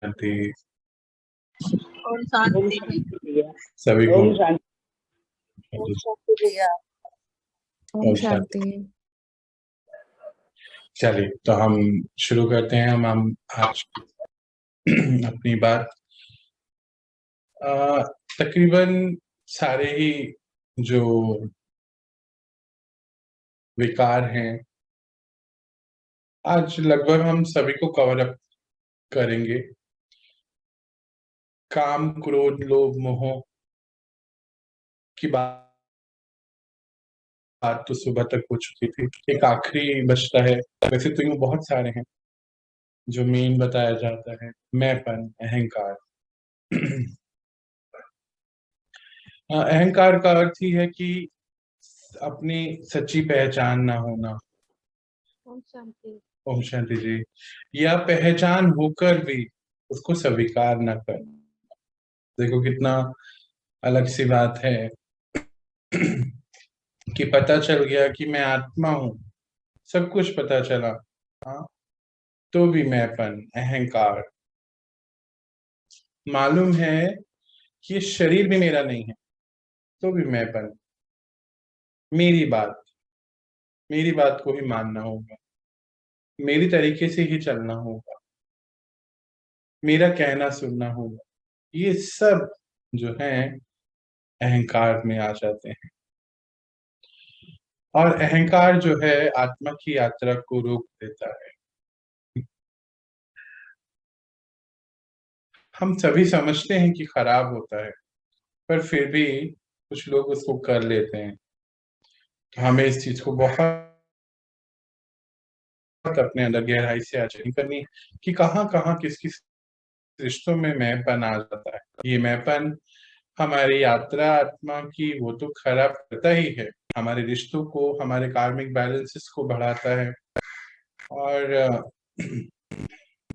शांति। ओम शांति भैया। सभी को ओम शांति। ओम शांति भैया। ओम शांति। चलिए तो हम शुरू करते हैं। हम आज अपनी बात तकरीबन सारे ही जो विकार हैं आज लगभग हम सभी को कवर अप करेंगे। काम, क्रोध, लोभ, मोह की बात तो सुबह तक हो चुकी थी। एक आखिरी बचता है। वैसे तो यूं बहुत सारे हैं जो मेन बताया जाता है, मैंपन, अहंकार। अहंकार का अर्थ ही है कि अपनी सच्ची पहचान ना होना। ओम शांति। ओम शांति जी। या पहचान होकर भी उसको स्वीकार ना करना। देखो कितना अलग सी बात है कि पता चल गया कि मैं आत्मा हूं, सब कुछ पता चला, हाँ, तो भी मैंपन, अहंकार। मालूम है कि ये शरीर भी मेरा नहीं है, तो भी मैंपन। मेरी बात को ही मानना होगा, मेरी तरीके से ही चलना होगा, मेरा कहना सुनना होगा। ये सब जो है अहंकार में आ जाते हैं। और अहंकार जो है आत्मा की यात्रा को रोक देता है। हम सभी समझते हैं कि खराब होता है, पर फिर भी कुछ लोग उसको कर लेते हैं। तो हमें इस चीज को बहुत अपने अंदर गहराई से आचरण करनी कि कहाँ कहाँ किस किस रिश्तों में मैंपन आ जाता है। ये मैंपन हमारी यात्रा आत्मा की वो तो खराब करता ही है, हमारे रिश्तों को, हमारे कार्मिक बैलेंसेस को बढ़ाता है। और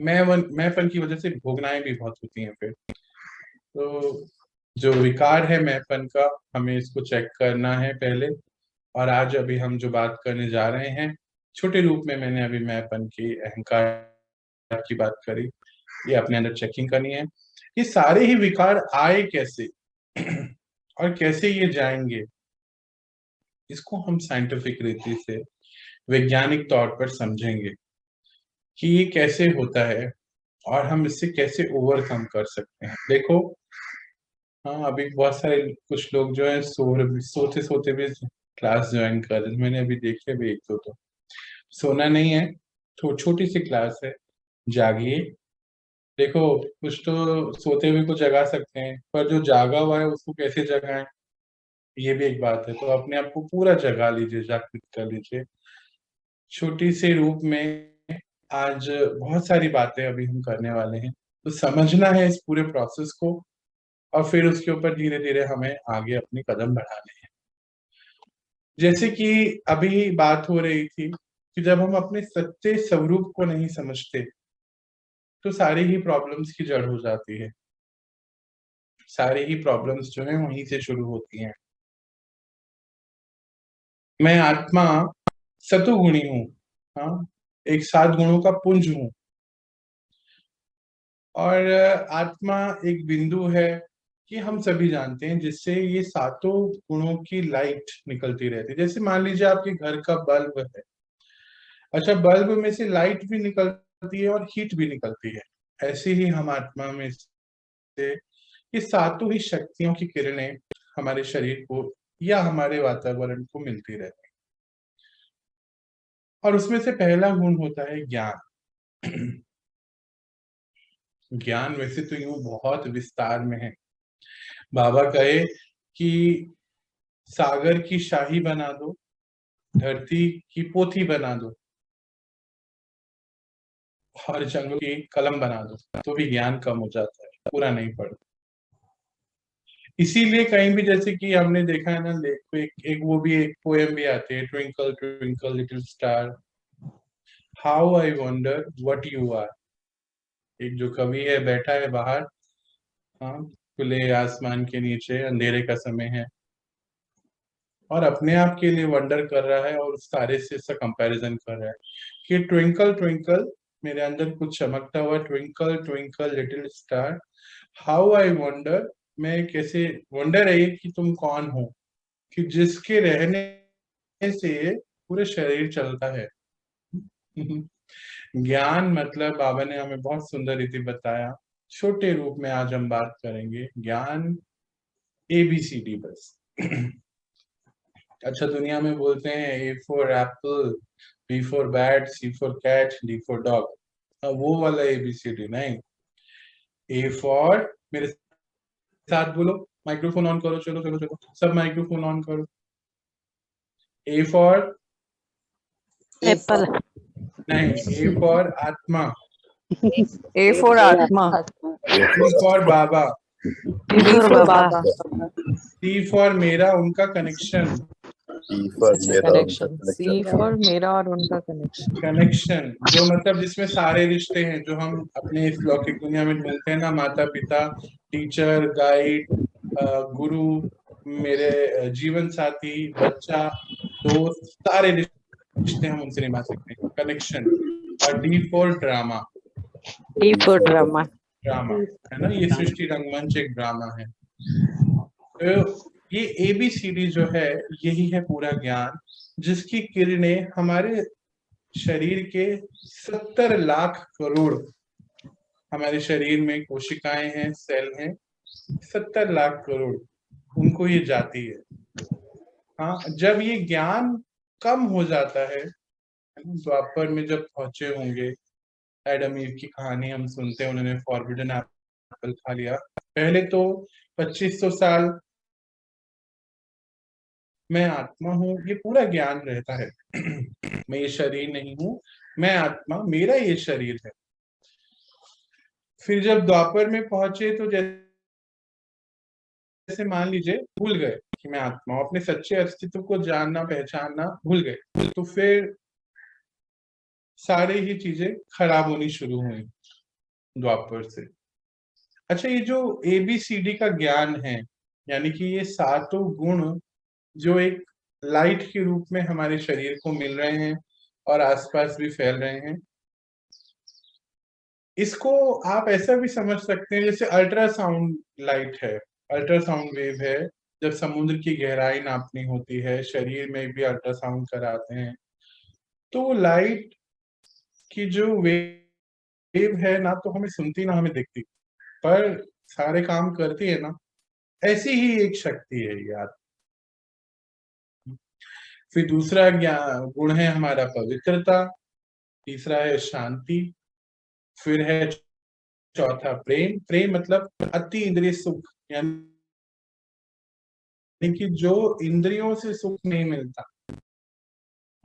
मैंपन की वजह से भोगनाएं भी बहुत होती हैं। फिर तो जो विकार है मैंपन का, हमें इसको चेक करना है पहले। और आज अभी हम जो बात करने जा रहे हैं, छोटे रूप में मैंने अभी मैंपन की, अहंकार की बात करी। ये अपने अंदर चेकिंग करनी है। ये सारे ही विकार आए कैसे और कैसे ये जाएंगे, इसको हम साइंटिफिक रीति से, वैज्ञानिक तौर पर समझेंगे कि ये कैसे होता है और हम इससे कैसे ओवरकम कर सकते हैं। देखो, हाँ, अभी बहुत सारे कुछ लोग जो है सोते सोते भी क्लास ज्वाइन कर रहे हैं। मैंने अभी देखे भी एक दो। तो सोना नहीं है, तो छोटी सी क्लास है, जागिए। देखो, कुछ तो सोते हुए को जगा सकते हैं, पर जो जागा हुआ है उसको कैसे जगाएं, ये भी एक बात है। तो अपने आप को पूरा जगा लीजिए, जागृत कर लीजिए। छोटी से रूप में आज बहुत सारी बातें अभी हम करने वाले हैं, तो समझना है इस पूरे प्रोसेस को, और फिर उसके ऊपर धीरे धीरे हमें आगे अपने कदम बढ़ाने हैं। जैसे कि अभी बात हो रही थी कि जब हम अपने सच्चे स्वरूप को नहीं समझते तो सारी ही प्रॉब्लम्स की जड़ हो जाती है। सारी ही प्रॉब्लम्स जो है वहीं से शुरू होती हैं। मैं आत्मा सतोगुणी हूँ, हाँ, एक 7 गुणों का पुंज हूँ। और आत्मा एक बिंदु है कि हम सभी जानते हैं जिससे ये सातों गुणों की लाइट निकलती रहती है। जैसे मान लीजिए आपके घर का बल्ब है, अच्छा, बल्ब में से लाइट भी निकलती है और हीट भी निकलती है। ऐसे ही हम आत्मा में से ये सातों ही शक्तियों की किरणें हमारे शरीर को या हमारे वातावरण को मिलती रहती है। और उसमें से पहला गुण होता है ज्ञान। ज्ञान वैसे तो यूं बहुत विस्तार में है। बाबा कहे कि सागर की शाही बना दो, धरती की पोथी बना दो, और जंगल की कलम बना दो, तो भी ज्ञान कम हो जाता है, पूरा नहीं पड़ता। इसीलिए कहीं भी, जैसे कि हमने देखा है ना, एक वो भी एक पोएम भी आती है, twinkle twinkle little star, how I wonder what you are. एक जो कवि है बैठा है बाहर, हाँ, खुले आसमान के नीचे, अंधेरे का समय है, और अपने आप के लिए वंडर कर रहा है और उस तारे से इसका कंपैरिजन कर रहा है कि ट्विंकल ट्विंकल मेरे अंदर कुछ चमकता हुआ, twinkle twinkle little star how I wonder, मैं कैसे, वंडर है ये कि तुम कौन हो, कि जिसके रहने से पूरे शरीर चलता है। ज्ञान मतलब बाबा ने हमें बहुत सुंदर रीति बताया, छोटे रूप में आज हम बात करेंगे ज्ञान ABCD बस। अच्छा, दुनिया में बोलते हैं A for apple, B for bat, C for cat, D for dog, वो वाला ABCD नहीं। A फॉर, मेरे साथ बोलो, माइक्रोफोन ऑन करो, चलो चलो चलो सब माइक्रोफोन ऑन करो। A for Apple. नहीं, A फॉर आत्मा, A for Atma, B for Baba, B for Baba, C for मेरा उनका कनेक्शन, connection. C for मेरा और उनका connection. कनेक्शन जो मतलब जिसमें सारे रिश्ते हैं जो हम अपने इस लौकिक दुनिया में ढूंढते हैं ना, माता पिता, टीचर, गाइड, गुरु, मेरे जीवन साथी, बच्चा, दोस्त, सारे रिश्ते हम उनसे निभा सकते हैं, कनेक्शन। और D for drama, D for drama. Drama है ना, ये सृष्टि रंगमंच एक ड्रामा है। तो ये ABCD जो है यही है पूरा ज्ञान, जिसकी किरणें हमारे शरीर के 70 लाख करोड़, हमारे शरीर में कोशिकाएं हैं, सेल हैं, 70 लाख करोड़, उनको ये जाती है। हाँ, जब ये ज्ञान कम हो जाता है, द्वापर में जब पहुंचे होंगे, एडम ईव की कहानी हम सुनते हैं, उन्होंने फॉरबिडन एप्पल खा लिया। पहले तो 2500 साल मैं आत्मा हूँ, ये पूरा ज्ञान रहता है। मैं ये शरीर नहीं हूँ, मैं आत्मा, मेरा ये शरीर है। फिर जब द्वापर में पहुंचे तो जैसे मान लीजिए भूल गए कि मैं आत्मा हूं, अपने सच्चे अस्तित्व को जानना पहचानना भूल गए, तो फिर सारी ही चीजें खराब होनी शुरू हुई द्वापर से। अच्छा, ये जो ABCD का ज्ञान है, यानी कि ये सातों गुण जो एक लाइट के रूप में हमारे शरीर को मिल रहे हैं और आसपास भी फैल रहे हैं, इसको आप ऐसा भी समझ सकते हैं जैसे अल्ट्रासाउंड लाइट है, अल्ट्रासाउंड वेव है। जब समुद्र की गहराई नापनी होती है, शरीर में भी अल्ट्रासाउंड कराते हैं, तो लाइट की जो वेव है ना, तो हमें सुनती ना हमें दिखती, पर सारे काम करती है ना, ऐसी ही एक शक्ति है यार। फिर दूसरा ज्ञान गुण है हमारा पवित्रता, तीसरा है शांति, फिर है चौथा प्रेम, प्रेम मतलब अति इंद्रिय सुख, यानी कि जो इंद्रियों से सुख नहीं मिलता।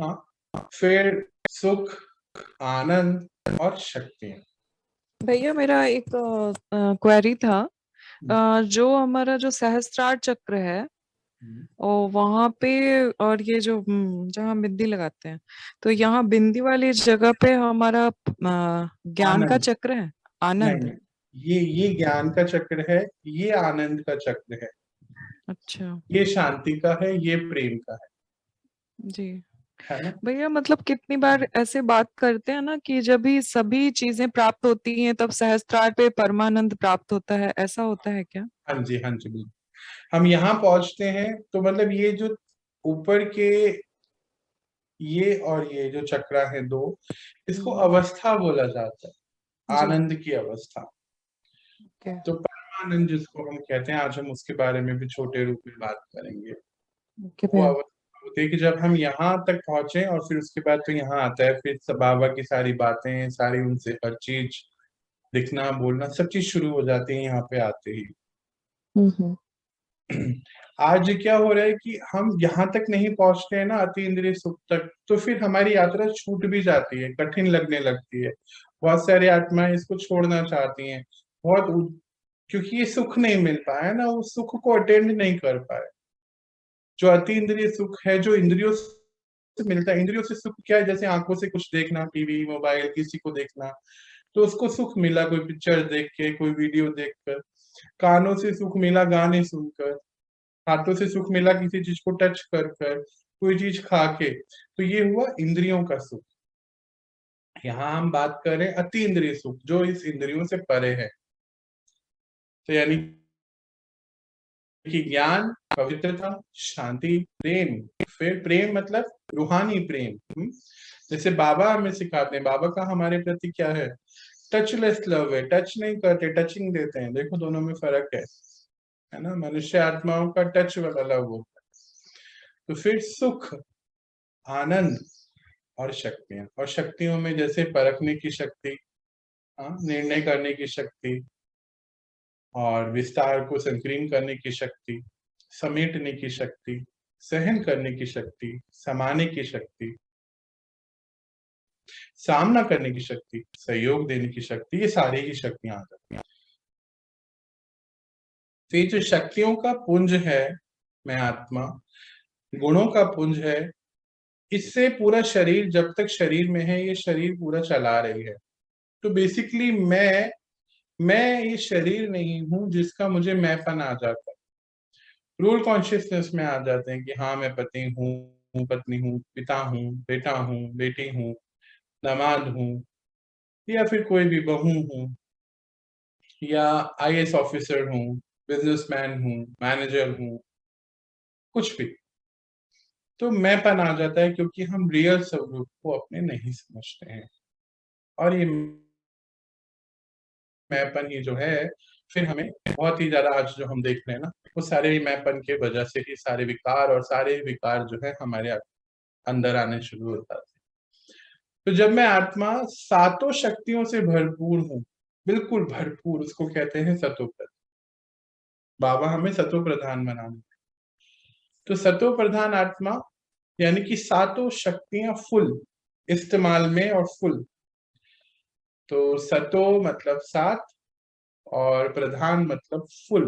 हाँ, फिर सुख, आनंद और शक्ति। भैया मेरा एक क्वेरी था, जो हमारा जो सहस्त्रार चक्र है और वहां पे, और ये जो जहाँ बिंदी लगाते हैं, तो यहाँ बिंदी वाली जगह पे हमारा ज्ञान का आनंद, चक्र है, आनंद। नहीं, ये ज्ञान का चक्र है, ये आनंद का चक्र है, अच्छा ये शांति का है, ये प्रेम का जी। है ना। भैया मतलब कितनी बार ऐसे बात करते हैं ना कि जब भी सभी चीजें प्राप्त होती हैं तब सहस्त्रार पे परमानंद प्राप्त होता है, ऐसा होता है क्या? हाँ जी, हाँ जी, बिल्कुल। हम यहाँ पहुंचते हैं तो मतलब ये जो ऊपर के ये और ये जो चक्रा है दो, इसको अवस्था बोला जाता है, जी आनंद की अवस्था। ओके तो परमानंद जिसको हम कहते हैं, आज हम उसके बारे में भी छोटे रूप में बात करेंगे। ओके वो भैया। अवस्था होती है कि जब हम यहाँ तक पहुंचे और फिर उसके बाद तो यहाँ आता है, फिर बाबा की सारी बातें, सारी उनसे हर चीज दिखना बोलना सब चीज शुरू हो जाती है यहाँ पे आते ही। हम्म। आज क्या हो रहा है कि हम यहाँ तक नहीं पहुंचते हैं ना, अति इंद्रिय सुख तक, तो फिर हमारी यात्रा छूट भी जाती है, कठिन लगने लगती है। बहुत सारी आत्माएं इसको छोड़ना चाहती हैं, क्योंकि ये सुख नहीं मिल पाया ना, उस सुख को अटेंड नहीं कर पाए। जो अति इंद्रिय सुख है, जो इंद्रियों से मिलता है, इंद्रियों से सुख क्या है, जैसे आंखों से कुछ देखना, टीवी मोबाइल किसी को देखना, तो उसको सुख मिला कोई पिक्चर देख के, कोई वीडियो देखकर। कानों से सुख मिला गाने सुनकर, हाथों से सुख मिला किसी चीज को टच कर कर, कोई चीज खा के, तो ये हुआ इंद्रियों का सुख। यहाँ हम बात कर रहे हैं अति इंद्रिय सुख, जो इस इंद्रियों से परे है। तो यानी कि ज्ञान, पवित्रता, शांति, प्रेम। फिर प्रेम मतलब रूहानी प्रेम। जैसे बाबा हमें सिखाते हैं, बाबा का हमारे प्रति क्या है, टचलेस लव है, टच नहीं करते, टचिंग देते हैं। देखो दोनों में फर्क है ना। मनुष्य आत्माओं का टच वाला लव होता है। तो फिर सुख, आनंद और शक्तियां। और शक्तियों में जैसे परखने की शक्ति, निर्णय करने की शक्ति, और विस्तार को संकीर्ण करने की शक्ति, समेटने की शक्ति, सहन करने की शक्ति, समाने की शक्ति, सामना करने की शक्ति, सहयोग देने की शक्ति, ये सारी ही शक्तियां आ जाती हैं। तो ये जो शक्तियों का पुंज है, मैं आत्मा, गुणों का पुंज है, इससे पूरा शरीर, जब तक शरीर में है, ये शरीर पूरा चला रही है। तो बेसिकली मैं ये शरीर नहीं हूं जिसका मुझे मैंपन आ जाता है। रूल कॉन्शियसनेस में आ जाते हैं कि हाँ मैं पति हूँ, पत्नी हूँ, पिता हूँ, बेटा हूँ, बेटी हूँ, दामाद हूँ, या फिर कोई भी बहू हूँ, या आईएएस ऑफिसर हूँ, बिजनेसमैन हूँ, मैनेजर हूँ, कुछ भी। तो मैंपन आ जाता है क्योंकि हम रियल स्वरूप को अपने नहीं समझते हैं। और ये मैंपन ही जो है, फिर हमें बहुत ही ज्यादा आज जो हम देख रहे हैं ना, वो सारे मैंपन के वजह से ही सारे विकार, और सारे विकार जो है हमारे अंदर आने शुरू होता है। तो जब मैं आत्मा सातों शक्तियों से भरपूर हूं, बिल्कुल भरपूर, उसको कहते हैं सतो प्रधान। बाबा हमें सतो प्रधान बनाने। तो सतो प्रधान आत्मा यानी कि सातों शक्तियां फुल इस्तेमाल में, और फुल। तो सतो मतलब सात, और प्रधान मतलब फुल।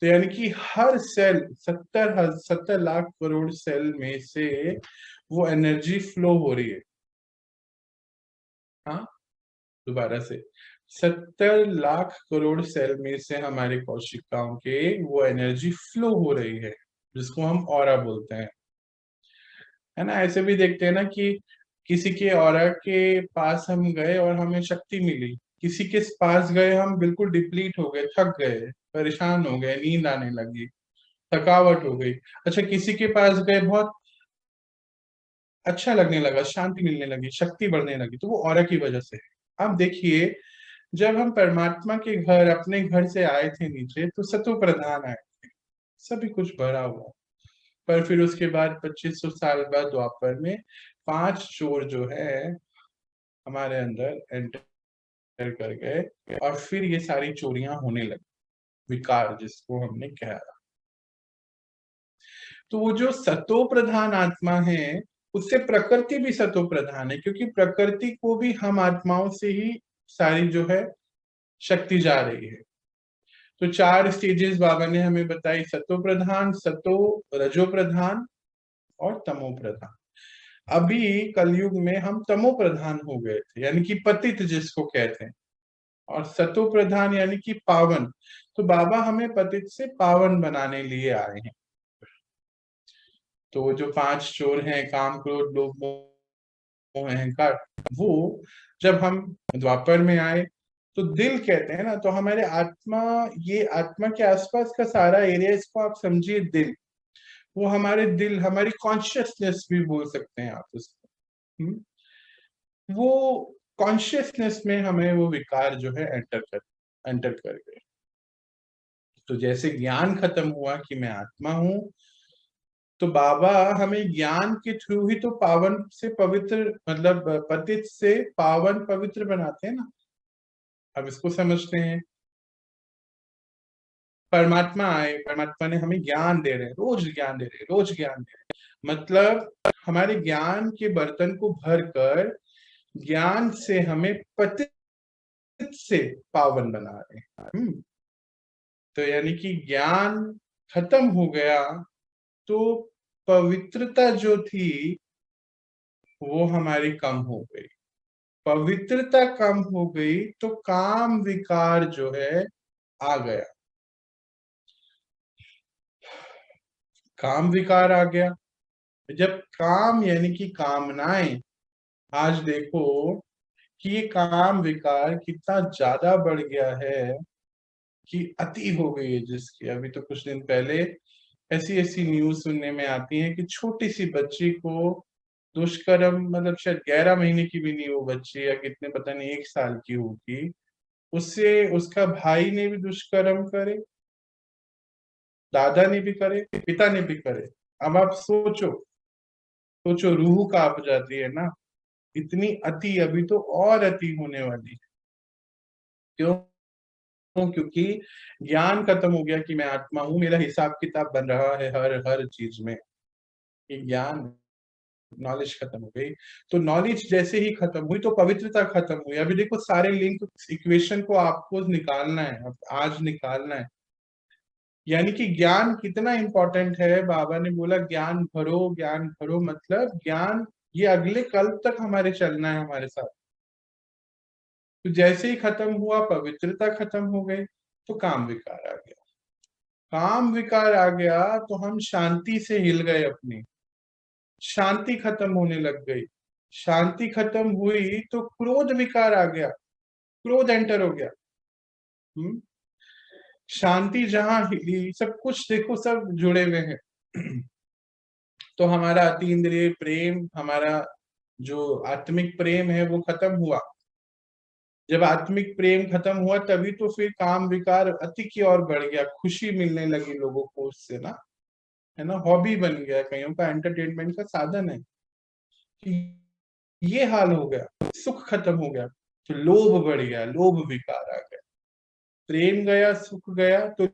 तो यानी कि हर सेल, 70 लाख करोड़ सेल में से वो एनर्जी फ्लो हो रही है। हाँ, दोबारा से, 70 लाख करोड़ सेल में से हमारे कोशिकाओं के वो एनर्जी फ्लो हो रही है, जिसको हम ऑरा बोलते हैं, है ना। ऐसे भी देखते हैं ना कि किसी के ऑरा के पास हम गए और हमें शक्ति मिली, किसी के पास गए हम बिल्कुल डिप्लीट हो गए, थक गए, परेशान हो गए, नींद आने लगी, थकावट हो गई। अच्छा, किसी के पास गए, बहुत अच्छा लगने लगा, शांति मिलने लगी, शक्ति बढ़ने लगी, तो वो ऑरा की वजह से है। अब देखिए, जब हम परमात्मा के घर, अपने घर से आए थे नीचे, तो सतो प्रधान आए थे, सभी कुछ भरा हुआ। पर फिर उसके बाद 2500 साल बाद द्वापर में 5 चोर जो है हमारे अंदर एंटर कर गए, और फिर ये सारी चोरियां होने लगी, विकार जिसको हमने कहा। तो वो जो सतो प्रधान आत्मा है, उससे प्रकृति भी सतो प्रधान है, क्योंकि प्रकृति को भी हम आत्माओं से ही सारी जो है शक्ति जा रही है। तो 4 स्टेजेस बाबा ने हमें बताई, सतो प्रधान, सतो रजो प्रधान और तमो प्रधान। अभी कलयुग में हम तमो प्रधान हो गए थे, यानी कि पतित जिसको कहते हैं, और सतो प्रधान यानी कि पावन। तो बाबा हमें पतित से पावन बनाने लिए आए हैं। तो जो 5 चोर हैं, काम, क्रोध, लोभ, मोह, अहंकार, वो जब हम द्वापर में आए, तो दिल कहते हैं ना, तो हमारे आत्मा, ये आत्मा के आसपास का सारा एरिया, इसको आप समझिए दिल। वो हमारे दिल, हमारी कॉन्शियसनेस भी बोल सकते हैं आप उसको। वो कॉन्शियसनेस में हमें वो विकार जो है एंटर कर गए। तो जैसे ज्ञान खत्म हुआ कि मैं आत्मा हूं, तो बाबा हमें ज्ञान के थ्रू ही तो पावन से पवित्र, मतलब पतित से पावन पवित्र बनाते हैं ना। अब इसको समझते हैं, परमात्मा आए, परमात्मा ने हमें ज्ञान दे रहे हैं, रोज ज्ञान दे रहे हैं, रोज ज्ञान दे रहे हैं, मतलब हमारे ज्ञान के बर्तन को भर कर ज्ञान से हमें पतित से पावन बना रहे हैं। तो यानी कि ज्ञान खत्म हो गया, तो पवित्रता जो थी वो हमारी कम हो गई। पवित्रता कम हो गई तो काम विकार जो है आ गया, काम विकार आ गया। जब काम यानी कि कामनाएं, आज देखो कि ये काम विकार कितना ज्यादा बढ़ गया है कि अति हो गई है जिसकी। अभी तो कुछ दिन पहले ऐसी ऐसी न्यूज सुनने में आती है कि छोटी सी बच्ची को दुष्कर्म, मतलब शायद 11 महीने की भी नहीं वो बच्ची, या कितने पता नहीं 1 साल की होगी, उससे उसका भाई ने भी दुष्कर्म करे, दादा ने भी करे, पिता ने भी करे। अब आप सोचो, सोचो, रूह कांप जाती है ना। इतनी अति, अभी तो और अति होने वाली है। क्यों? क्योंकि ज्ञान खत्म हो गया कि मैं आत्मा हूं, मेरा हिसाब किताब बन रहा है हर हर चीज में। ये ज्ञान, नॉलेज खत्म हो गई। तो नॉलेज जैसे ही खत्म हुई तो पवित्रता खत्म हुई। अभी देखो सारे लिंक इक्वेशन को आपको निकालना है, अब आज निकालना है। यानी कि ज्ञान कितना इंपॉर्टेंट है। बाबा ने बोला ज्ञान भरो, ज्ञान भरो, मतलब ज्ञान ये अगले कल तक हमारे चलना है हमारे साथ। तो जैसे ही खत्म हुआ, पवित्रता खत्म हो गई, तो काम विकार आ गया। काम विकार आ गया तो हम शांति से हिल गए अपनी, शांति खत्म होने लग गई। शांति खत्म हुई तो क्रोध विकार आ गया, क्रोध एंटर हो गया। हम्म शांति जहां हिली, सब कुछ देखो सब जुड़े हुए हैं। तो हमारा अतीन्द्रिय प्रेम, हमारा जो आत्मिक प्रेम है वो खत्म हुआ। जब आत्मिक प्रेम खत्म हुआ तभी तो फिर काम विकार अति की ओर बढ़ गया। खुशी मिलने लगी लोगों को उससे ना, है ना, हॉबी बन गया, कईयों का एंटरटेनमेंट का साधन है। कि ये हाल हो गया, सुख खत्म हो गया तो लोभ बढ़ गया, लोभ विकार आ गया। प्रेम गया, सुख गया, तो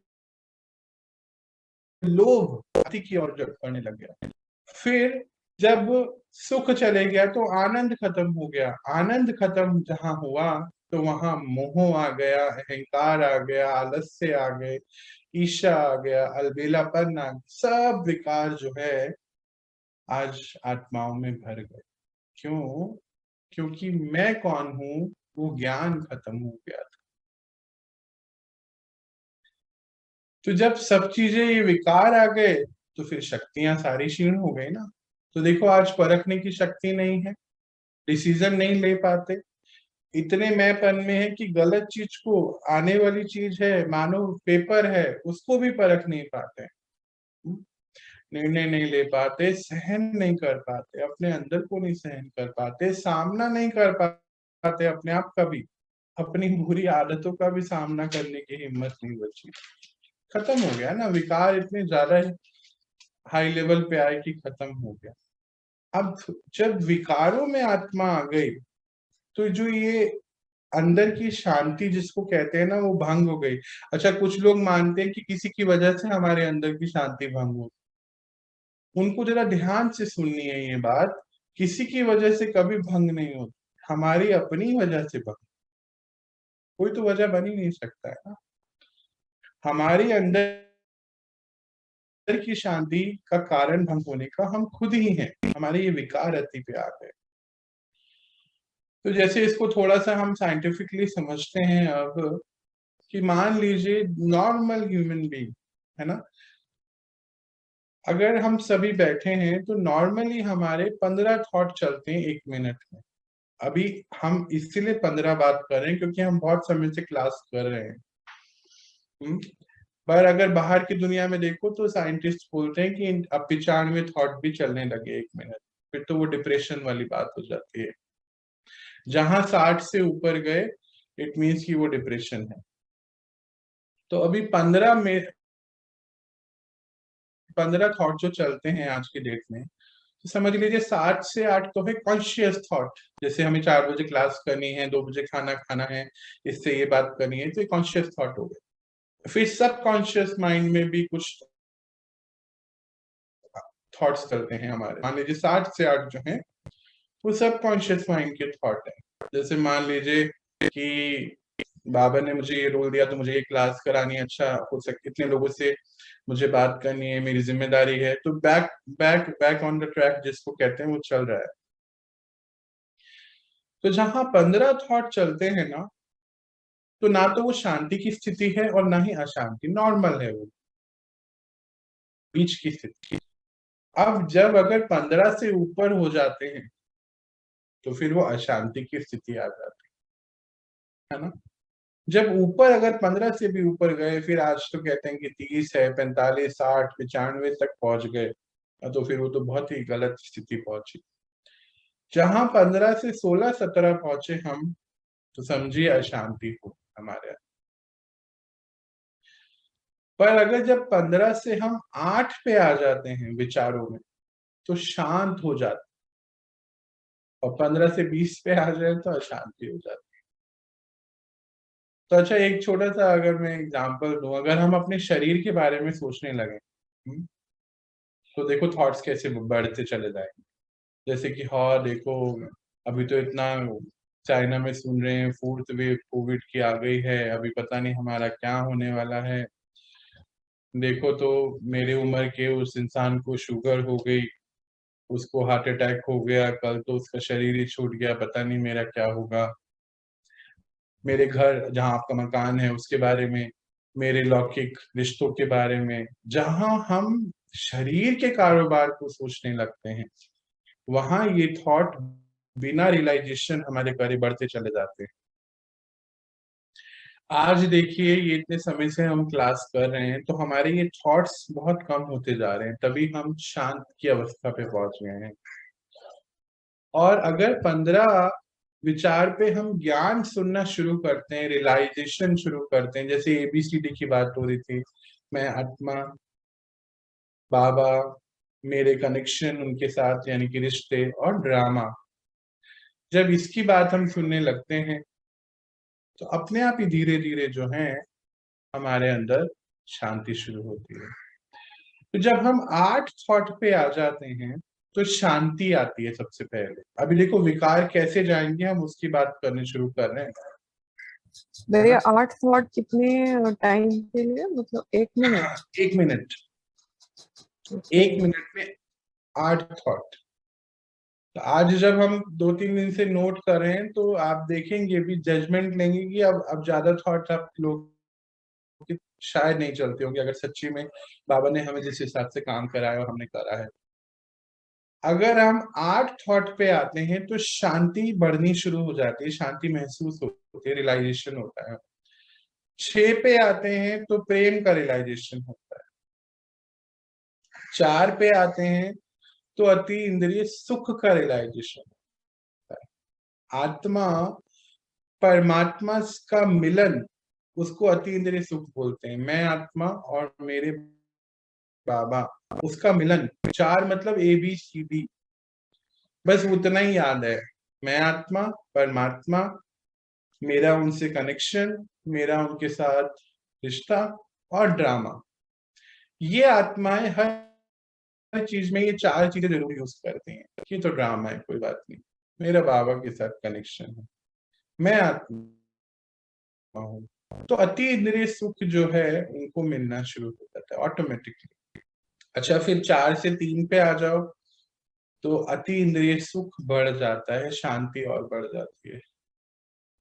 लोभ अति की ओर बढ़ने लग गया। फिर जब सुख चले गया तो आनंद खत्म हो गया। आनंद खत्म जहां हुआ तो वहां मोह आ गया, अहंकार आ गया, आलस्य आ गए, ईर्ष्या आ गया, अलबेलापन आ गया। सब विकार जो है आज आत्माओं में भर गए। क्यों? क्योंकि मैं कौन हूं वो ज्ञान खत्म हो गया था। तो जब सब चीजें ये विकार आ गए तो फिर शक्तियां सारी क्षीण हो गई ना। तो देखो आज परखने की शक्ति नहीं है, डिसीजन नहीं ले पाते, इतने मैंपन में है कि गलत चीज को, आने वाली चीज है, मानो पेपर है, उसको भी परख नहीं पाते। निर्णय नहीं ले पाते, सहन नहीं कर पाते, अपने अंदर को नहीं सहन कर पाते, सामना नहीं कर पाते अपने आप का भी, अपनी बुरी आदतों का भी सामना करने की हिम्मत नहीं बची। खत्म हो गया ना, विकार इतने ज्यादा हाई लेवल पे आए कि खत्म हो गया। अब जब विकारों में आत्मा आ गई तो जो ये अंदर की शांति जिसको कहते हैं ना, वो भंग हो गई। अच्छा, कुछ लोग मानते हैं कि किसी की वजह से हमारे अंदर की शांति भंग हो। उनको जरा ध्यान से सुननी है ये बात, किसी की वजह से कभी भंग नहीं होती, हमारी अपनी वजह से भंग। कोई तो वजह बन ही नहीं सकता है ना। हमारी अंदर की शांति का कारण भंग होने का हम खुद ही हैं। हमारे ये विकार अति पे आ गए। तो जैसे इसको थोड़ा सा हम साइंटिफिकली समझते हैं अब, कि मान लीजिए नॉर्मल ह्यूमन बीइंग है ना, अगर हम सभी बैठे हैं तो नॉर्मली हमारे 15 थॉट चलते हैं 1 मिनट में। अभी हम इसीलिए 15 बात कर रहे हैं क्योंकि हम बहुत समय से क्लास कर रहे हैं। पर अगर बाहर की दुनिया में देखो तो साइंटिस्ट बोलते हैं कि अब 95 थॉट भी चलने लगे 1 मिनट, फिर तो वो डिप्रेशन वाली बात हो जाती है। जहां 60 से ऊपर गए इट मीन्स कि वो डिप्रेशन है। तो अभी 15 थॉट जो चलते हैं आज की डेट में, तो समझ लीजिए 7 से 8 तो है कॉन्शियस थॉट। जैसे हमें 4 बजे क्लास करनी है, 2 बजे खाना खाना है, इससे ये बात करनी है, तो ये कॉन्शियस थॉट हो गए। फिर सब कॉन्शियस माइंड में भी कुछ थॉट्स चलते हैं हमारे। मान लीजिए 7 से 8 जो है वो सब कॉन्शियस माइंड के थॉट है। जैसे मान लीजिए कि बाबा ने मुझे ये रोल दिया तो मुझे ये क्लास करानी, अच्छा हो सके इतने लोगों से मुझे बात करनी है, मेरी जिम्मेदारी है, तो back back back on the track जिसको कहते हैं वो चल रहा है। तो जहां 15 थॉट चलते हैं ना, तो ना तो वो शांति की स्थिति है और ना ही अशांति, नॉर्मल है, वो बीच की स्थिति। अब जब अगर 15 से ऊपर हो जाते हैं तो फिर वो अशांति की स्थिति आ जाती है ना। जब ऊपर अगर 15 से भी ऊपर गए, फिर आज तो कहते हैं कि 30 है, 45, 60, 95 तक पहुंच गए, तो फिर वो तो बहुत ही गलत स्थिति पहुंची। जहां 15 से 16, 17 पहुंचे हम, तो समझिए अशांति हो हमारे यहाँ। पर अगर जब 15 से हम 8 पे आ जाते हैं विचारों में, तो शांत हो जाते, और 15 से 20 पे आ जाए तो अशांति हो जाती। तो अच्छा, एक छोटा सा अगर मैं एग्जांपल दूं, अगर हम अपने शरीर के बारे में सोचने लगे, तो देखो थॉट्स कैसे बढ़ते चले जाएंगे। जैसे कि हाँ देखो, अभी तो इतना चाइना में सुन रहे हैं 4th वेव कोविड की आ गई है, अभी पता नहीं हमारा क्या होने वाला है। देखो तो मेरे उम्र के उस इंसान को शुगर हो गई, उसको हार्ट अटैक हो गया, कल तो उसका शरीर ही छूट गया, पता नहीं मेरा क्या होगा। मेरे घर, जहाँ आपका मकान है, उसके बारे में, मेरे लौकिक रिश्तों के बारे में। जहां हम शरीर के कारोबार को सोचने लगते हैं, वहां ये थॉट बिना रियलाइजेशन हमारे कार्य बढ़ते चले जाते हैं। आज देखिए, ये इतने समय से हम क्लास कर रहे हैं, तो हमारे ये थॉट्स बहुत कम होते जा रहे हैं, तभी हम शांत की अवस्था पे पहुंच गए हैं। और अगर 15 विचार पे हम ज्ञान सुनना शुरू करते हैं, रियलाइजेशन शुरू करते हैं, जैसे ABCD की बात हो रही थी, मैं आत्मा, बाबा, मेरे कनेक्शन उनके साथ यानी कि रिश्ते, और ड्रामा, जब इसकी बात हम सुनने लगते हैं, तो अपने आप ही धीरे धीरे जो है हमारे अंदर शांति शुरू होती है। तो जब हम 8 थॉट पे आ जाते हैं, तो शांति आती है सबसे पहले। अभी देखो विकार कैसे जाएंगे, हम उसकी बात करने शुरू कर रहे हैं। भैया 8 थॉट कितने टाइम के लिए, मतलब 1 मिनट? 1 मिनट, 1 मिनट में 8 थॉट। तो आज जब हम 2-3 दिन से नोट कर रहे हैं, तो आप देखेंगे भी, जजमेंट लेंगे कि अब ज्यादा थॉट आप लोग शायद नहीं चलते होंगे, अगर सच्ची में बाबा ने हमें जिस हिसाब से काम कराया और हमने करा है। अगर हम 8 थॉट पे आते हैं, तो शांति बढ़नी शुरू हो जाती है, शांति महसूस होती है, रियलाइजेशन होता है। 6 पे आते हैं तो प्रेम का रियलाइजेशन होता है। 4 पे आते हैं तो अति इंद्रिय सुख का रियलाइजेशन होता है। आत्मा परमात्मा का मिलन, उसको अति इंद्रिय सुख बोलते हैं। मैं आत्मा और मेरे बाबा, उसका मिलन। 4 मतलब ABCD, बस उतना ही याद है। मैं आत्मा, परमात्मा, मेरा उनसे कनेक्शन, मेरा उनके साथ रिश्ता, और ड्रामा। ये आत्माएं हर चीज में ये 4 चीजें जरूर यूज करती हैं। ये तो ड्रामा है, कोई बात नहीं, मेरा बाबा के साथ कनेक्शन है, मैं आत्मा हूँ। तो अति इंद्रिय सुख जो है उनको मिलना शुरू हो जाता है ऑटोमेटिकली। अच्छा, फिर 4 से 3 पे आ जाओ, तो अति इंद्रिय सुख बढ़ जाता है, शांति और बढ़ जाती है।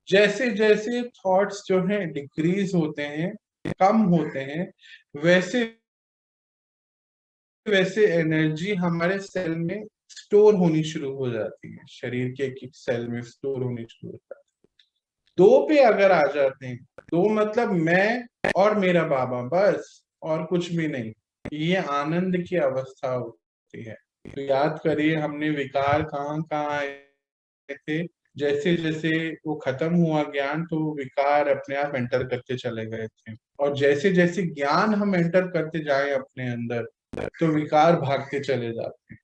जैसे जैसे थॉट्स जो हैं डिक्रीज होते हैं, कम होते हैं, वैसे वैसे एनर्जी हमारे सेल में स्टोर होनी शुरू हो जाती है, शरीर के एक एक सेल में स्टोर होनी शुरू हो जाती है। 2 पे अगर आ जाते हैं, 2 मतलब मैं और मेरा बाबा, बस और कुछ भी नहीं, ये आनंद की अवस्था होती है। तो याद करिए, हमने विकार कहाँ कहाँ आए थे, जैसे जैसे वो खत्म हुआ ज्ञान, तो विकार अपने आप एंटर करते चले गए थे, और जैसे जैसे ज्ञान हम एंटर करते जाए अपने अंदर, तो विकार भागते चले जाते हैं।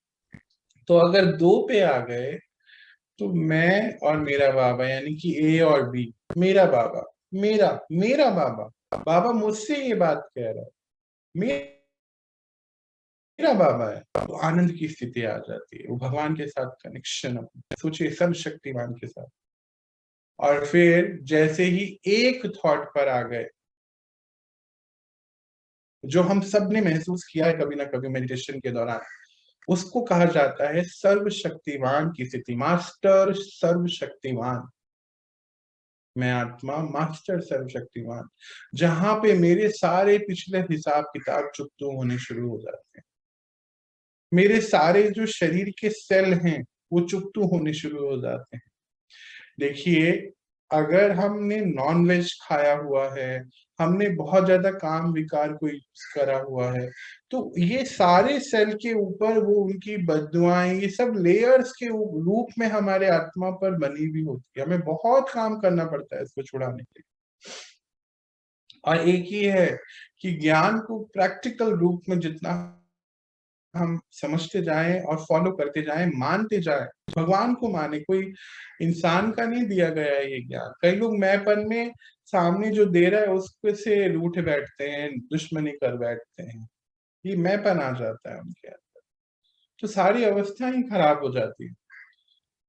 तो अगर 2 पे आ गए, तो मैं और मेरा बाबा यानी कि A और B, मेरा बाबा, मेरा मेरा बाबा, बाबा मुझसे ये बात कह रहा है, मेरा बाबा है, तो आनंद की स्थिति आ जाती है, वो भगवान के साथ कनेक्शन, सोचिए सर्वशक्तिमान के साथ। और फिर जैसे ही एक थॉट पर आ गए, जो हम सब ने महसूस किया है कभी ना कभी मेडिटेशन के दौरान, उसको कहा जाता है सर्वशक्तिमान की स्थिति, मास्टर सर्वशक्तिमान। मैं आत्मा, मास्टर सर्वशक्तिमान, जहां पे मेरे सारे पिछले हिसाब किताब चुकतू होने शुरू हो जाते हैं। मेरे सारे जो शरीर के सेल हैं वो चुकतू होने शुरू हो जाते हैं। देखिए, अगर हमने नॉन वेज खाया हुआ है, हमने बहुत ज्यादा काम विकार कोई करा हुआ है, तो ये सारे सेल के ऊपर वो उनकी बद्दुआएं, ये सब लेयर्स के रूप में हमारे आत्मा पर बनी हुई होती है। हमें बहुत काम करना पड़ता है इसको छुड़ाने के लिए। और एक ही है कि ज्ञान को प्रैक्टिकल रूप में जितना हम समझते जाएं और फॉलो करते जाएं, मानते जाएं, भगवान को माने, कोई इंसान का नहीं दिया गया है ये ज्ञान। कई लोग मैंपन में सामने जो दे रहा है उसके से रूठ बैठते हैं, दुश्मनी कर बैठते हैं, ये मैंपन आ जाता है उनके अंदर, तो सारी अवस्था ही खराब हो जाती है।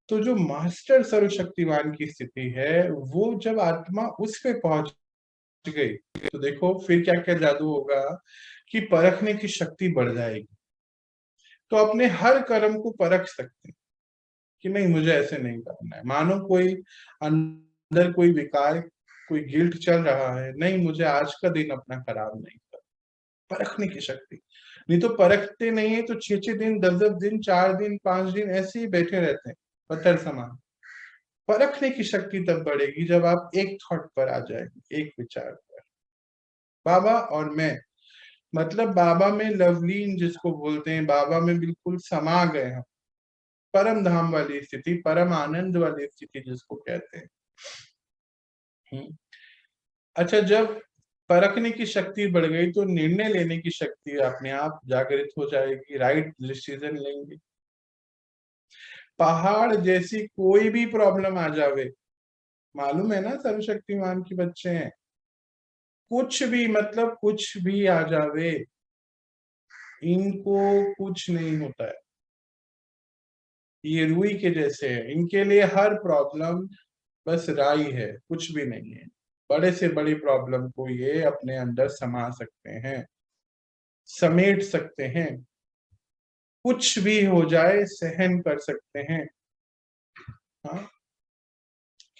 तो जो मास्टर सर्वशक्तिमान की स्थिति है, वो जब आत्मा उस पे पहुंच गई, तो देखो फिर क्या क्या जादू होगा कि परखने की शक्ति बढ़ जाएगी। तो अपने हर कर्म को परख सकते हैं कि नहीं, मुझे ऐसे नहीं करना है। मानो कोई अंदर कोई विकार, कोई गिल्ट चल रहा है, नहीं मुझे आज का दिन अपना खराब नहीं कर, परखने की शक्ति। नहीं तो परखते नहीं है तो 6-6 दिन, 10-10 दिन, 4 दिन, 5 दिन ऐसे ही बैठे रहते हैं पत्थर समान। परखने की शक्ति तब बढ़ेगी जब आप एक थॉट पर आ जाएंगे, एक विचार पर, बाबा और मैं। मतलब बाबा में लवलीन जिसको बोलते हैं, बाबा में बिल्कुल समा गए हम, परम धाम वाली स्थिति, परम आनंद वाली स्थिति जिसको कहते हैं। अच्छा, जब परखने की शक्ति बढ़ गई तो निर्णय लेने की शक्ति अपने आप जागृत हो जाएगी, राइट डिसीजन लेंगे। पहाड़ जैसी कोई भी प्रॉब्लम आ जावे, मालूम है ना सर्वशक्तिमान के बच्चे हैं, कुछ भी, मतलब कुछ भी आ जावे, इनको कुछ नहीं होता है। ये रुई के जैसे है, इनके लिए हर प्रॉब्लम बस राई है, कुछ भी नहीं है। बड़े से बड़ी प्रॉब्लम को ये अपने अंदर समा सकते हैं, समेट सकते हैं, कुछ भी हो जाए सहन कर सकते हैं। हाँ,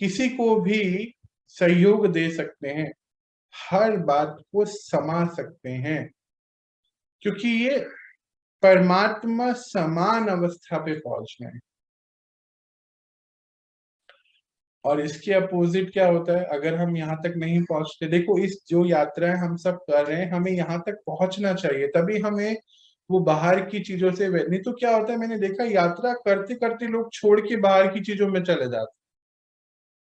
किसी को भी सहयोग दे सकते हैं, हर बात को समा सकते हैं, क्योंकि ये परमात्मा समान अवस्था पे पहुंच गए। और इसके अपोजिट क्या होता है, अगर हम यहाँ तक नहीं पहुंचते, देखो इस जो यात्राएं हम सब कर रहे हैं, हमें यहाँ तक पहुंचना चाहिए, तभी हमें वो बाहर की चीजों से, नहीं तो क्या होता है, मैंने देखा यात्रा करते करते लोग छोड़ के बाहर की चीजों में चले जाते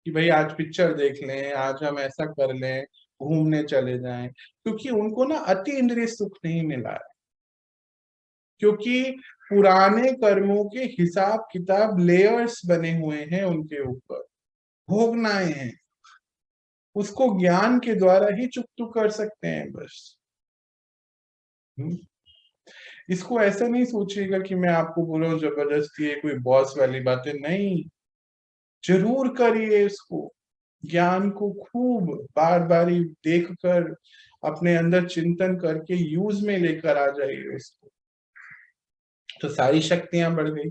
कि भाई आज पिक्चर देख लें, आज हम ऐसा कर लें, घूमने चले जाएं, क्योंकि उनको ना अति इंद्रिय सुख नहीं मिला है, क्योंकि पुराने कर्मों के हिसाब किताब लेयर्स बने हुए हैं उनके ऊपर, भोगनाएं हैं, उसको ज्ञान के द्वारा ही चुकतू कर सकते हैं बस। इसको ऐसा नहीं सोचिएगा कि मैं आपको बोल रहा हूँ जबरदस्ती है, कोई बॉस वाली बातें नहीं, जरूर करिए इसको, ज्ञान को खूब बार बार देख कर अपने अंदर चिंतन करके यूज में लेकर आ जाइए इसको, तो सारी शक्तियां बढ़ गई,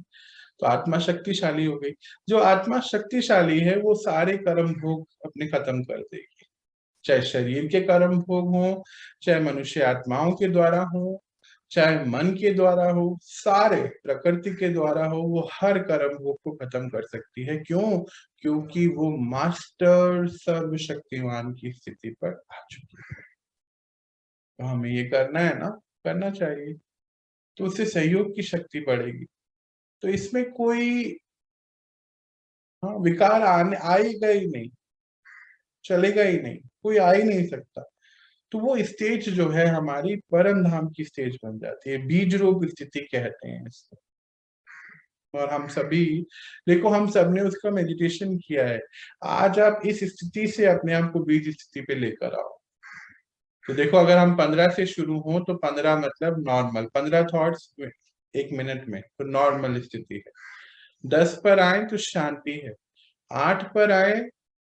तो आत्मा शक्तिशाली हो गई। जो आत्मा शक्तिशाली है वो सारे कर्म भोग अपने खत्म कर देगी, चाहे शरीर के कर्म भोग हो, चाहे मनुष्य आत्माओं के द्वारा हो, चाहे मन के द्वारा हो, सारे प्रकृति के द्वारा हो, वो हर कर्म भोग को खत्म कर सकती है। क्यों? क्योंकि वो मास्टर सर्वशक्तिमान की स्थिति पर आ चुकी है। तो हमें ये करना है ना, करना चाहिए, तो उससे सहयोग की शक्ति बढ़ेगी। तो इसमें कोई विकार आएगा ही नहीं, चलेगा ही नहीं, कोई आ ही नहीं सकता। तो वो स्टेज जो है हमारी परम धाम की स्टेज बन जाती है, बीज रूप स्थिति कहते हैं इसको। और हम सभी, देखो हम सब ने उसका मेडिटेशन किया है, आज आप इस स्थिति से अपने आप को बीज स्थिति पे लेकर आओ। तो देखो अगर हम 15 से शुरू हो तो 15 मतलब नॉर्मल, 15 थॉट्स 1 मिनट में, तो नॉर्मल स्थिति है। 10 पर आए तो शांति है, 8 पर आए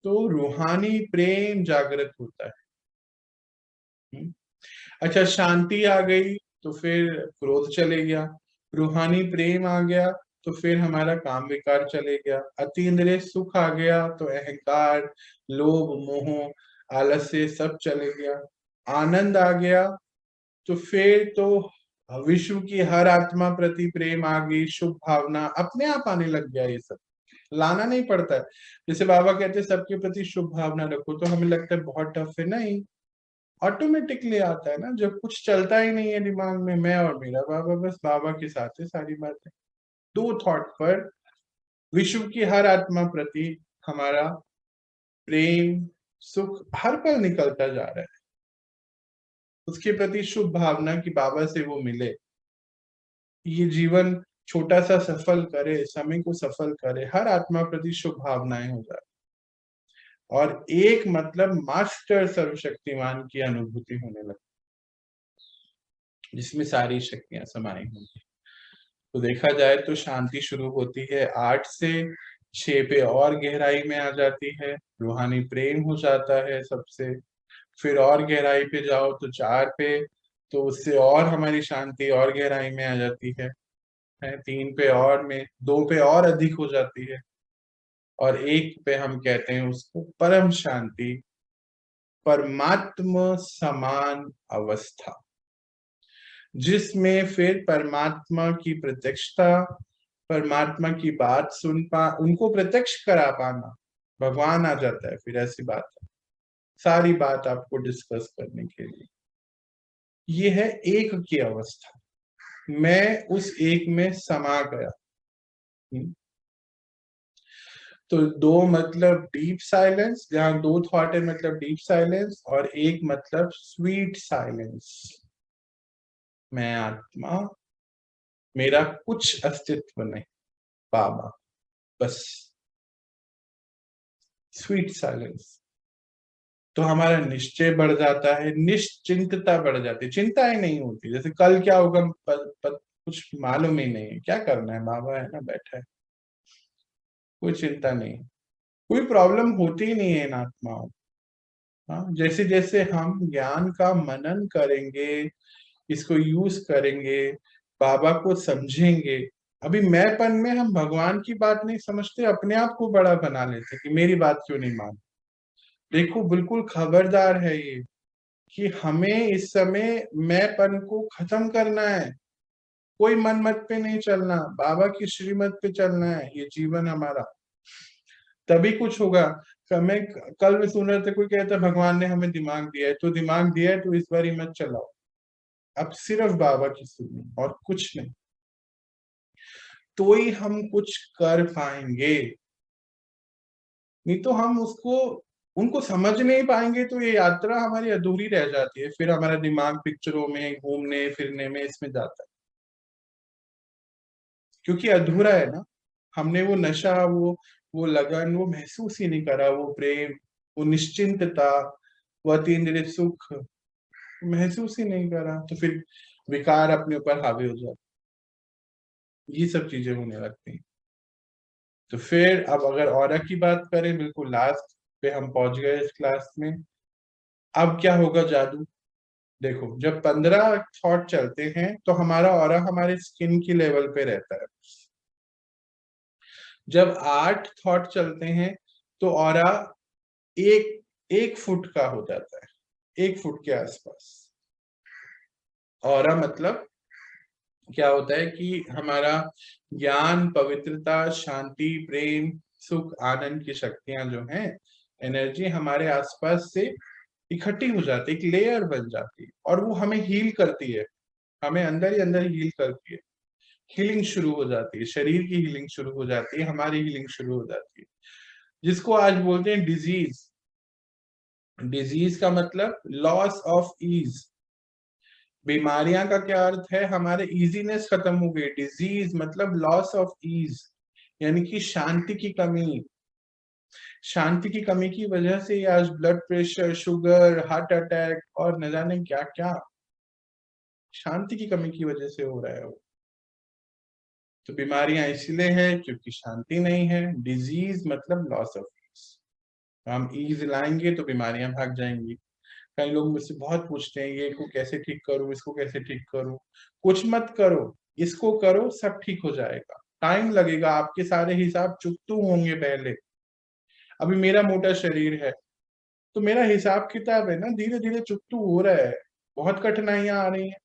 तो रूहानी प्रेम जागृत होता है। अच्छा, शांति आ गई तो फिर क्रोध चले गया, रूहानी प्रेम आ गया तो फिर हमारा काम विकार चले गया, अतीन्द्रिय सुख आ गया तो अहंकार, लोभ, मोह, आलस्य सब चले गया, आनंद आ गया तो फिर तो विश्व की हर आत्मा प्रति प्रेम आ गई, शुभ भावना अपने आप आने लग गया। ये सब लाना नहीं पड़ता है। जैसे बाबा कहते हैं सबके प्रति शुभ भावना रखो, तो हमें लगता है बहुत टफ है, नहीं, ऑटोमेटिकली आता है ना। जब कुछ चलता ही नहीं है दिमाग में, मैं और मेरा बाबा, बस बाबा के साथ है सारी बातें। दो थॉट पर विश्व की हर आत्मा प्रति हमारा प्रेम सुख हर पल निकलता जा रहा है। उसके प्रति शुभ भावना की बाबा से वो मिले, ये जीवन छोटा सा सफल करे, समय को सफल करे, हर आत्मा प्रति शुभ भावनाएं हो जाए और एक मतलब मास्टर सर्वशक्तिमान की अनुभूति होने लगे, जिसमें सारी शक्तियां समाई होंगी। तो देखा जाए तो शांति शुरू होती है 8 से, 6 पे और गहराई में आ जाती है, रूहानी प्रेम हो जाता है सबसे, फिर और गहराई पे जाओ तो 4 पे, तो उससे और हमारी शांति और गहराई में आ जाती है 3 पे और में, 2 पे और अधिक हो जाती है, और 1 पे हम कहते हैं उसको परम शांति, परमात्मा समान अवस्था, जिसमें फिर परमात्मा की प्रत्यक्षता, परमात्मा की बात सुन पा, उनको प्रत्यक्ष करा पाना, भगवान आ जाता है। फिर ऐसी बात है, सारी बात आपको डिस्कस करने के लिए। ये है एक की अवस्था, मैं उस एक में समा गया। तो 2 मतलब डीप साइलेंस, जहां 2 थॉट है मतलब डीप साइलेंस, और 1 मतलब स्वीट साइलेंस। मैं आत्मा, मेरा कुछ अस्तित्व नहीं, बाबा, बस स्वीट साइलेंस। तो हमारा निश्चय बढ़ जाता है, निश्चिंतता बढ़ जाती है, चिंता ही नहीं होती। जैसे कल क्या होगा कुछ मालूम ही नहीं है, क्या करना है, बाबा है ना बैठा है, कोई चिंता नहीं, कोई प्रॉब्लम होती ही नहीं है इन आत्माओं। हाँ, जैसे जैसे हम ज्ञान का मनन करेंगे, इसको यूज करेंगे, बाबा को समझेंगे। अभी मैंपन में हम भगवान की बात नहीं समझते, अपने आप को बड़ा बना लेते कि मेरी बात क्यों नहीं मान। देखो बिल्कुल खबरदार है ये कि हमें इस समय मैंपन को खत्म करना है, कोई मन मत पे नहीं चलना, बाबा की श्रीमत पे चलना है। ये जीवन हमारा तभी कुछ होगा। मैं कल में सुन रहे थे, कोई कहता है भगवान ने हमें दिमाग दिया है, तो दिमाग दिया है तो इस बार ही मत चलाओ, अब सिर्फ बाबा की सुननी और कुछ नहीं, तो ही हम कुछ कर पाएंगे। नहीं तो हम उसको उनको समझ नहीं पाएंगे, तो ये यात्रा हमारी अधूरी रह जाती है। फिर हमारा दिमाग पिक्चरों में घूमने फिरने में इसमें जाता है, क्योंकि अधूरा है ना। हमने वो नशा, वो लगन, वो महसूस ही नहीं करा, वो प्रेम, वो निश्चिंतता, वो अतीन्द्रिय सुख महसूस ही नहीं करा, तो फिर विकार अपने ऊपर हावी हो जाता, ये सब चीजें होने लगती हैं। तो फिर अब अगर ऑरा की बात करें, बिल्कुल लास्ट पे हम पहुंच गए इस क्लास में। अब क्या होगा जादू, देखो जब 15 थॉट चलते हैं तो हमारा ऑरा हमारे स्किन की लेवल पे रहता है। जब 8 थॉट चलते हैं तो ऑरा 1 फुट का हो जाता है, 1 फुट के आसपास। ऑरा मतलब क्या होता है कि हमारा ज्ञान, पवित्रता, शांति, प्रेम, सुख, आनंद की शक्तियां जो हैं, एनर्जी हमारे आसपास से इकट्ठी हो जाती है, एक लेयर बन जाती है, और वो हमें हील करती है, हमें अंदर ही अंदर हील करती है। हीलिंग शुरू हो जाती है, शरीर की हीलिंग शुरू हो जाती है, हमारी हीलिंग शुरू हो जाती है, जिसको आज बोलते हैं डिजीज। डिजीज का मतलब लॉस ऑफ ईज। बीमारियां का क्या अर्थ है, हमारे इजीनेस खत्म हो गई। डिजीज मतलब लॉस ऑफ ईज, यानी कि शांति की कमी। शांति की कमी की वजह से आज blood pressure, sugar, heart attack और न जाने क्या क्या, शांति की कमी की वजह से हो रहा है वो। तो बीमारियां इसलिए है क्योंकि शांति नहीं है। डिजीज मतलब लॉस ऑफ ईज। हम ईज लाएंगे तो बीमारियां भाग जाएंगी। कई लोग मुझसे बहुत पूछते हैं, ये को कैसे ठीक करूं, इसको कैसे ठीक करूं। कुछ मत करो, इसको करो, सब ठीक हो जाएगा। टाइम लगेगा, आपके सारे हिसाब चुकतू होंगे पहले। अभी मेरा मोटा शरीर है तो मेरा हिसाब किताब है ना, धीरे धीरे चुकतू हो रहा है, बहुत कठिनाइयां आ रही हैं,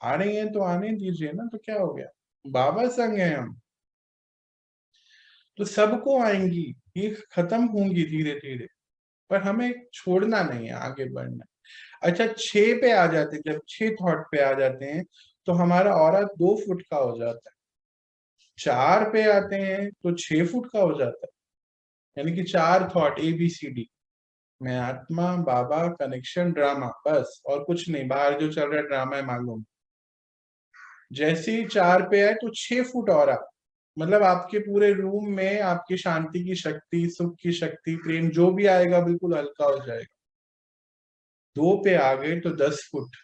आ रही हैं तो आने दीजिए ना, तो क्या हो गया, बाबा संग है हम, तो सबको आएंगी, ये खत्म होंगी धीरे धीरे, पर हमें छोड़ना नहीं है, आगे बढ़ना है। अच्छा 6 पे आ जाते हैं, जब 6 थॉट पे आ जाते हैं तो हमारा ऑरा 2 फुट का हो जाता है। 4 पे आते हैं तो 6 फुट का हो जाता है, यानी कि 4 थॉट ABCD, मैं आत्मा, बाबा, कनेक्शन, ड्रामा, बस और कुछ नहीं, बाहर जो चल रहा है ड्रामा है मालूम। जैसे ही 4 पे आए तो 6 फुट ऑरा, मतलब आपके पूरे रूम में आपकी शांति की शक्ति, सुख की शक्ति, प्रेम जो भी आएगा बिल्कुल हल्का हो जाएगा। 2 पे आ गए तो 10 फुट।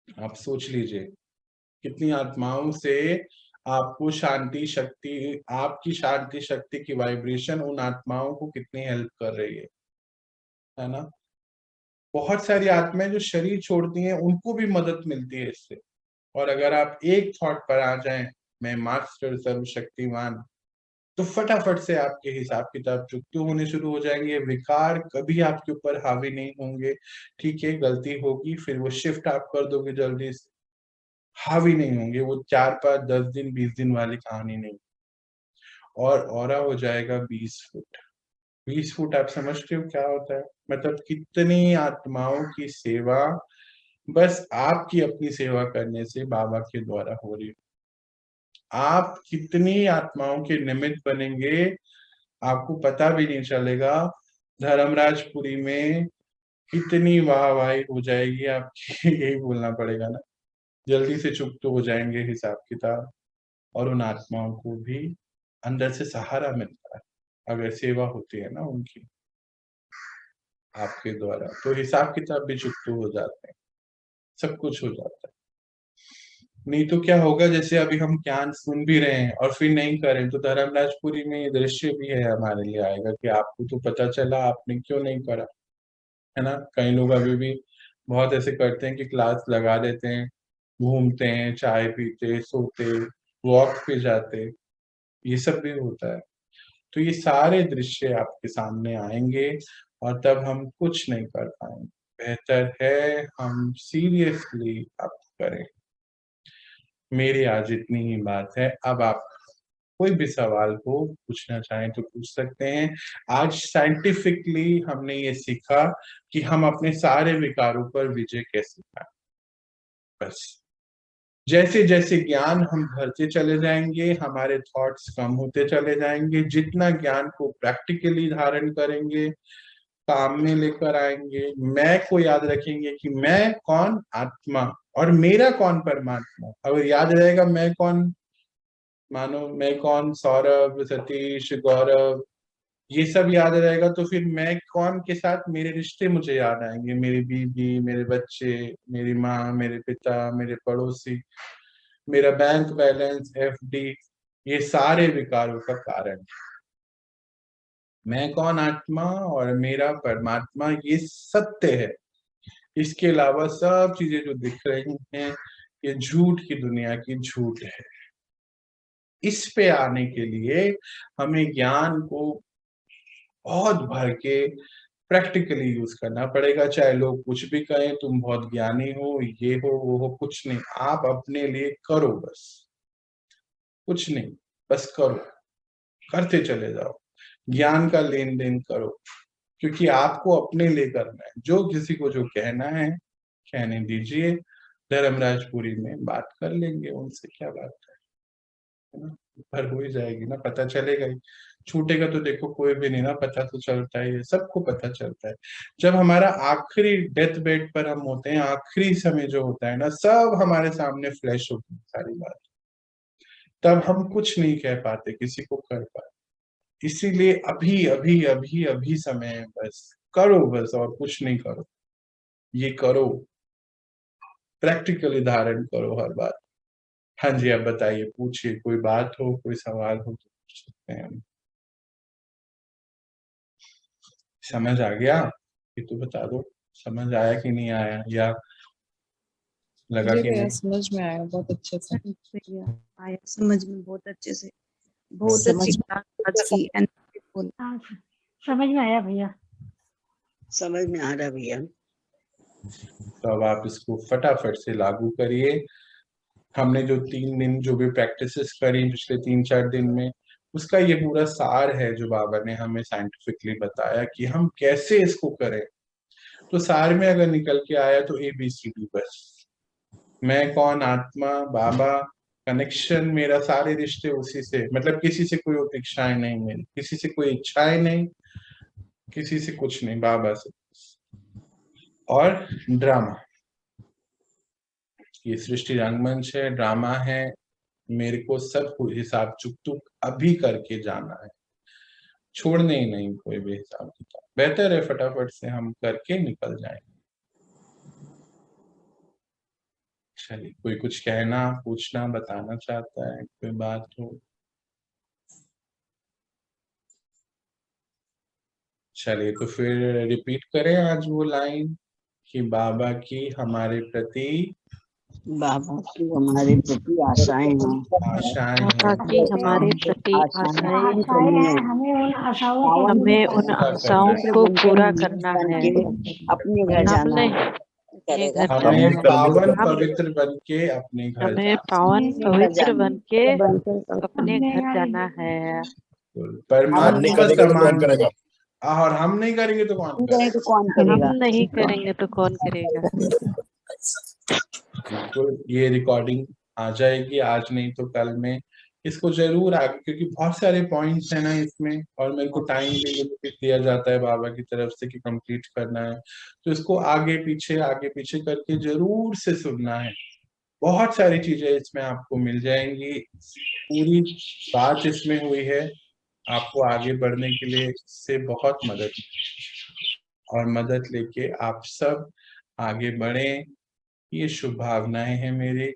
आप सोच लीजिए कितनी आत्माओं से आपको शांति शक्ति, आपकी शांति शक्ति की वाइब्रेशन उन आत्माओं को कितनी हेल्प कर रही है ना। बहुत सारी आत्माएं जो शरीर छोड़ती हैं उनको भी मदद मिलती है इससे। और अगर आप एक थॉट पर आ जाएं, मैं मास्टर सर्वशक्तिमान, तो फटाफट से आपके हिसाब किताब चुकते होने शुरू हो जाएंगे, विकार कभी आपके ऊपर हावी नहीं होंगे। ठीक है, गलती होगी फिर वो शिफ्ट आप कर दोगे जल्दी से, हावी नहीं होंगे, वो 4 5 10 दिन 20 दिन वाली कहानी नहीं। और ऑरा हो जाएगा 20 फुट। 20 फुट आप समझते हो क्या होता है, मतलब कितनी आत्माओं की सेवा बस आपकी अपनी सेवा करने से बाबा के द्वारा हो रही है। आप कितनी आत्माओं के निमित्त बनेंगे आपको पता भी नहीं चलेगा। धर्मराजपुरी में कितनी वाहवाही हो जाएगी आपकी यही बोलना पड़ेगा ना, जल्दी से चुप तो हो जाएंगे हिसाब किताब, और उन आत्माओं को भी अंदर से सहारा मिलता है अगर सेवा होती है ना उनकी आपके द्वारा, तो हिसाब किताब भी चुप हो जाते हैं, सब कुछ हो जाता है। नहीं तो क्या होगा, जैसे अभी हम ज्ञान सुन भी रहे हैं और फिर नहीं करें, तो धर्मराजपुरी में ये दृश्य भी है हमारे लिए आएगा कि आपको तो पता चला, आपने क्यों नहीं करा, है ना। कई लोग अभी भी बहुत ऐसे करते हैं कि क्लास लगा देते हैं, घूमते हैं, चाय पीते, सोते, वॉक पे जाते, ये सब भी होता है। तो ये सारे दृश्य आपके सामने आएंगे और तब हम कुछ नहीं कर पाएंगे। बेहतर है हम सीरियसली आप करें। मेरी आज इतनी ही बात है। अब आप कोई भी सवाल हो पूछना चाहें तो पूछ सकते हैं। आज साइंटिफिकली हमने ये सीखा कि हम अपने सारे विकारों पर विजय कैसे पाएं। बस जैसे जैसे ज्ञान हम भरते चले जाएंगे हमारे थॉट्स कम होते चले जाएंगे, जितना ज्ञान को प्रैक्टिकली धारण करेंगे, काम में लेकर आएंगे, मैं को याद रखेंगे कि मैं कौन, आत्मा, और मेरा कौन, परमात्मा। अगर याद रहेगा मैं कौन, मानो मैं कौन, सौरभ, सतीश, गौरव, ये सब याद रहेगा, तो फिर मैं कौन के साथ मेरे रिश्ते मुझे याद आएंगे, मेरी बीवी, मेरे बच्चे, मेरी माँ, मेरे पिता, मेरे पड़ोसी, मेरा बैंक बैलेंस, FD, ये सारे विकारों का कारण। मैं कौन, आत्मा, और मेरा परमात्मा, ये सत्य है। इसके अलावा सब चीजें जो दिख रही हैं ये झूठ की दुनिया की झूठ है। इस पे आने के लिए हमें ज्ञान को बहुत भर के प्रैक्टिकली यूज करना पड़ेगा। चाहे लोग कुछ भी कहें, तुम बहुत ज्ञानी हो, ये हो वो हो, कुछ नहीं, आप अपने लिए करो बस, कुछ नहीं, बस करो, करते चले जाओ, ज्ञान का लेन देन करो, क्योंकि आपको अपने लिए करना है। जो किसी को जो कहना है कहने दीजिए, धर्मराजपुरी में बात कर लेंगे उनसे, क्या बात है ना, पर हो ही जाएगी ना, पता चलेगा ही। छूटेगा तो देखो कोई भी नहीं ना, पता तो चलता है, सबको पता चलता है। जब हमारा आखिरी डेथ बेड पर हम होते हैं, आखिरी समय जो होता है ना, सब हमारे सामने फ्लैश होती है सारी बात, तब हम कुछ नहीं कह पाते, किसी को कर पाते। इसीलिए अभी अभी अभी अभी समय है, बस करो बस, और कुछ नहीं करो, ये करो, प्रैक्टिकली धारण करो हर बात। हाँ जी, आप बताइए, पूछिए, कोई बात हो, कोई सवाल हो तो पूछ सकते हैं हम। समझ आ गया, ये तो बता दो, समझ आया कि नहीं आया, या लगा जी कि भैया नहीं। समझ में आया बहुत अच्छे से। भैया आया समझ में बहुत अच्छे से, बहुत समझ अच्छी क्लास आज की, एनर्जेटिक। हाँ, समझ में आया भैया। समझ में आ रहा भैया। तो अब आप इसको फटाफट से लागू करिए। हमने जो 3 दिन जो भी प्रैक्टिसेस करी पिछले 3-4 दिन में, उसका ये पूरा सार है जो बाबा ने हमें साइंटिफिकली बताया कि हम कैसे इसको करें। तो सार में अगर निकल के आया तो ABCD बस। मैं कौन, आत्मा, बाबा, कनेक्शन, मेरा सारे रिश्ते उसी से, मतलब किसी से कोई अपेक्षाएं नहीं, मेरी किसी से कोई इच्छाएं नहीं, किसी से कुछ नहीं, बाबा से। और ड्रामा, ये सृष्टि रंगमंच है, ड्रामा है, मेरे को सब हिसाब चुक अभी करके जाना है, छोड़ने ही नहीं कोई भी हिसाब किताब। बेहतर है फटाफट से हम करके निकल जाएं। चलिए, कोई कुछ कहना, पूछना, बताना चाहता है, कोई बात हो? चलिए, तो फिर रिपीट करें आज वो लाइन कि बाबा की हमारे प्रति आशाएं हैं। बाबा की हमारे प्रति आशाएं हैं। हमें उन आशाओं हमें उन आशाओं को पूरा करना है। अपने घर जाना हमने है। हमें पावन पवित्र बन के अपने घर हमें जाना पावन पवित्र बन के अपने अपने घर जाना है। है। परमात्मा समान करेगा। और हम नहीं करेंगे तो कौन करेगा? तो कौन हम करेगा? नहीं करेंगे तो कौन करेगा? बिल्कुल, ये रिकॉर्डिंग आ जाएगी आज नहीं तो कल में। इसको जरूर आगे, क्योंकि बहुत सारे पॉइंट्स है ना इसमें, और मेरे को टाइम भी लिमिटेड दिया जाता है बाबा की तरफ से कि कंप्लीट करना है, तो इसको आगे पीछे करके जरूर से सुनना है। बहुत सारी चीजें इसमें आपको मिल जाएंगी, पूरी बात इसमें हुई है आपको आगे बढ़ने के लिए, इससे बहुत मदद, और मदद लेके आप सब आगे बढ़ें, ये शुभ भावनाएं हैं मेरे।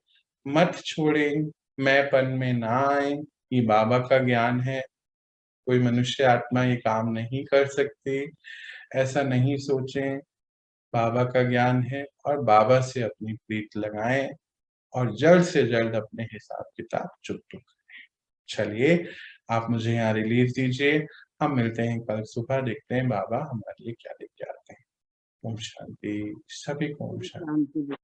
मत छोड़ें, मैंपन में ना आए, ये बाबा का ज्ञान है, कोई मनुष्य आत्मा ये काम नहीं कर सकती, ऐसा नहीं सोचें। बाबा का ज्ञान है, और बाबा से अपनी प्रीत लगाएं, और जल्द से जल्द अपने हिसाब किताब चुकतू करें। चलिए, आप मुझे यहाँ रिलीज दीजिए, हम मिलते हैं कल सुबह, देखते हैं बाबा हमारे लिए क्या लेके आते हैं। ओम शांति, सभी को ओम शांति।